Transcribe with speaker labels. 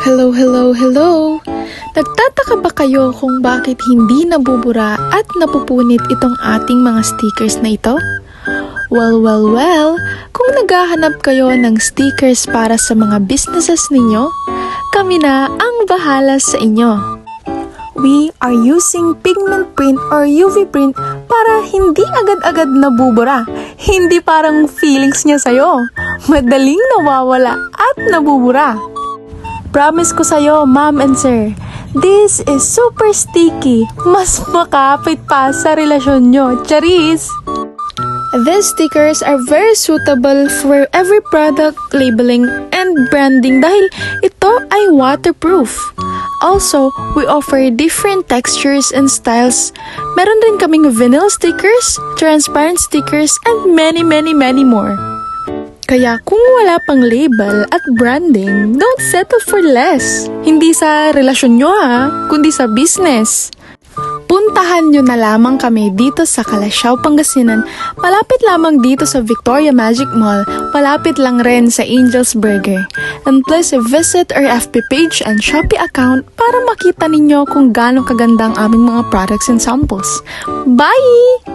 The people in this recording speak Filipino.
Speaker 1: Hello, hello, hello! Nagtataka ba kayo kung bakit hindi nabubura at napupunit itong ating mga stickers na ito? Well, kung naghahanap kayo ng stickers para sa mga businesses ninyo, kami na ang bahala sa inyo. We are using pigment print or UV print para hindi agad-agad nabubura. Hindi parang feelings niya sa'yo. Madaling nawawala at nabubura. Promise ko sa'yo, ma'am and sir, this is super sticky. Mas makapit pa sa relasyon nyo. Charis! These stickers are very suitable for every product labeling and branding dahil ito ay waterproof. Also, we offer different textures and styles. Meron din kaming vinyl stickers, transparent stickers, and many more. Kaya kung wala pang label at branding, don't settle for less. Hindi sa relasyon nyo kundi sa business. Puntahan nyo na lamang kami dito sa Calasiao, Pangasinan. Malapit lamang dito sa Victoria Magic Mall. Malapit lang rin sa Angel's Burger. And please visit our FB page and Shopee account para makita ninyo kung gaano kaganda ang aming mga products and samples. Bye!